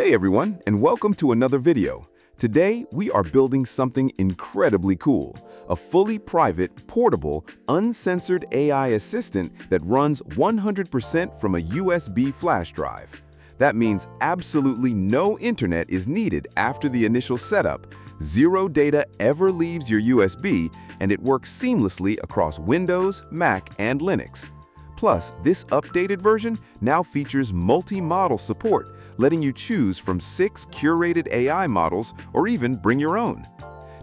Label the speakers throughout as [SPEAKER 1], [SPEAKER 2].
[SPEAKER 1] Hey everyone, and welcome to another video. Today, we are building something incredibly cool, a fully private, portable, uncensored AI assistant that runs 100% from a USB flash drive. That means absolutely no internet is needed after the initial setup, zero data ever leaves your USB, and it works seamlessly across Windows, Mac, and Linux. Plus, this updated version now features multi-model support, letting you choose from 6 curated AI models or even bring your own.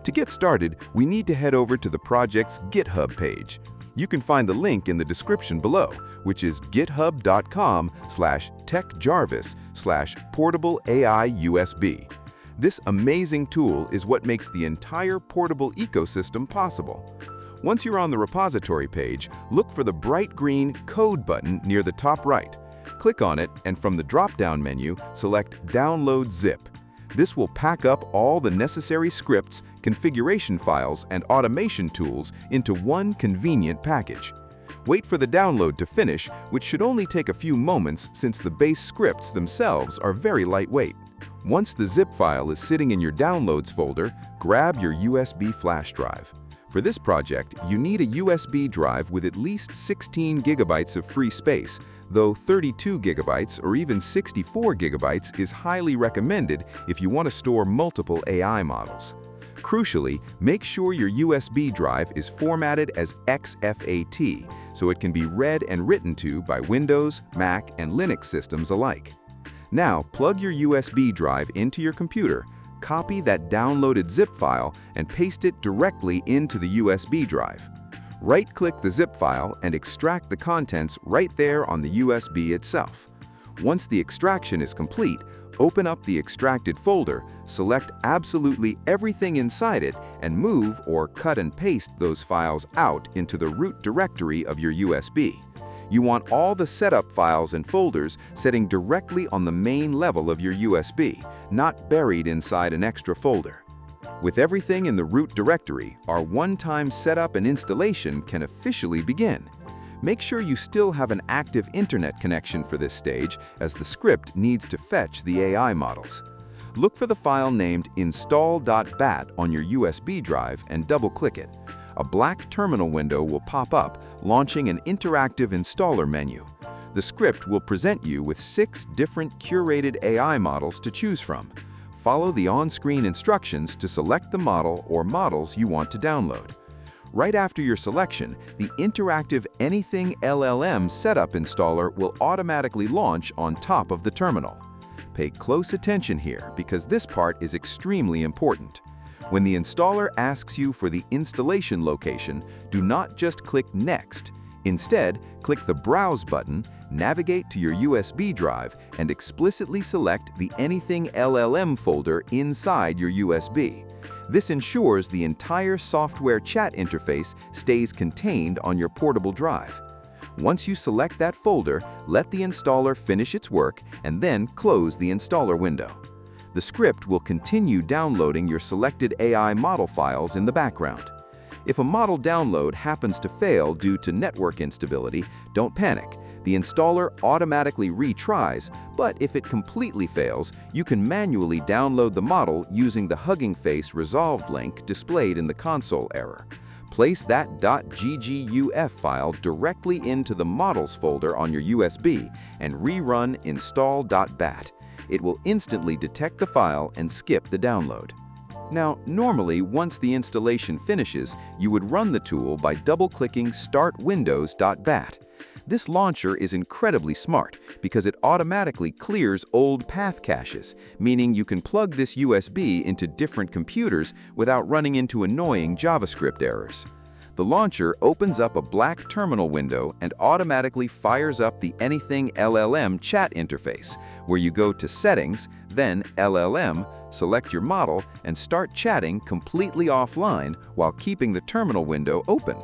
[SPEAKER 1] To get started, we need to head over to the project's GitHub page. You can find the link in the description below, which is github.com/techjarvis/portable-AI-USB. This amazing tool is what makes the entire portable ecosystem possible. Once you're on the repository page, look for the bright green Code button near the top right. Click on it, and from the drop-down menu, select Download Zip. This will pack up all the necessary scripts, configuration files, and automation tools into one convenient package. Wait for the download to finish, which should only take a few moments since the base scripts themselves are very lightweight. Once the zip file is sitting in your Downloads folder, grab your USB flash drive. For this project, you need a USB drive with at least 16 gigabytes of free space, though 32 gigabytes or even 64 gigabytes is highly recommended if you want to store multiple AI models. Crucially, make sure your USB drive is formatted as exFAT so it can be read and written to by Windows, Mac, and Linux systems alike. Now, plug your USB drive into your computer, copy that downloaded zip file, and paste it directly into the USB drive. Right-click the zip file and extract the contents right there on the USB itself. Once the extraction is complete, open up the extracted folder, select absolutely everything inside it, and move or cut and paste those files out into the root directory of your USB. You want all the setup files and folders sitting directly on the main level of your USB, not buried inside an extra folder. With everything in the root directory, our one-time setup and installation can officially begin. Make sure you still have an active internet connection for this stage, as the script needs to fetch the AI models. Look for the file named install.bat on your USB drive and double-click it. A black terminal window will pop up, launching an interactive installer menu. The script will present you with 6 different curated AI models to choose from. Follow the on-screen instructions to select the model or models you want to download. Right after your selection, the interactive Anything LLM setup installer will automatically launch on top of the terminal. Pay close attention here because this part is extremely important. When the installer asks you for the installation location, do not just click Next. Instead, click the Browse button, navigate to your USB drive, and explicitly select the Anything LLM folder inside your USB. This ensures the entire software chat interface stays contained on your portable drive. Once you select that folder, let the installer finish its work and then close the installer window. The script will continue downloading your selected AI model files in the background. If a model download happens to fail due to network instability, don't panic. The installer automatically retries, but if it completely fails, you can manually download the model using the Hugging Face resolved link displayed in the console error. Place that .gguf file directly into the Models folder on your USB and rerun install.bat. It will instantly detect the file and skip the download. Now, normally, once the installation finishes, you would run the tool by double-clicking startwindows.bat. This launcher is incredibly smart because it automatically clears old path caches, meaning you can plug this USB into different computers without running into annoying JavaScript errors. The launcher opens up a black terminal window and automatically fires up the Anything LLM chat interface, where you go to Settings, then LLM, select your model, and start chatting completely offline while keeping the terminal window open.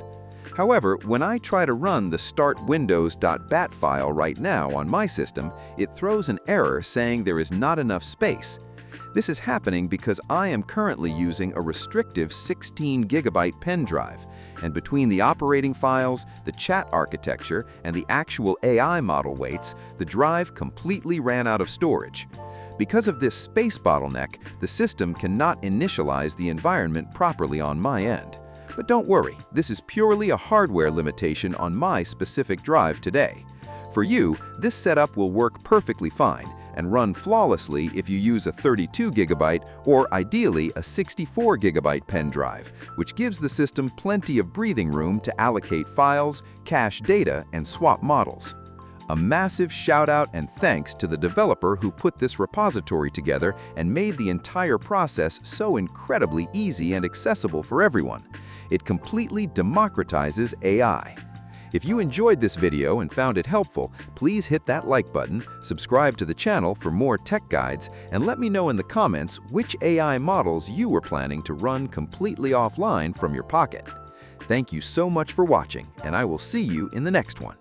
[SPEAKER 1] However, when I try to run the startwindows.bat file right now on my system, it throws an error saying there is not enough space. This is happening because I am currently using a restrictive 16 gigabyte pen drive, and between the operating files, the chat architecture, and the actual AI model weights, the drive completely ran out of storage. Because of this space bottleneck, the system cannot initialize the environment properly on my end. But don't worry, this is purely a hardware limitation on my specific drive today. For you, this setup will work perfectly fine and run flawlessly if you use a 32GB or ideally a 64GB pen drive, which gives the system plenty of breathing room to allocate files, cache data, and swap models. A massive shout out and thanks to the developer who put this repository together and made the entire process so incredibly easy and accessible for everyone. It completely democratizes AI. If you enjoyed this video and found it helpful, please hit that like button, subscribe to the channel for more tech guides, and let me know in the comments which AI models you were planning to run completely offline from your pocket. Thank you so much for watching, and I will see you in the next one.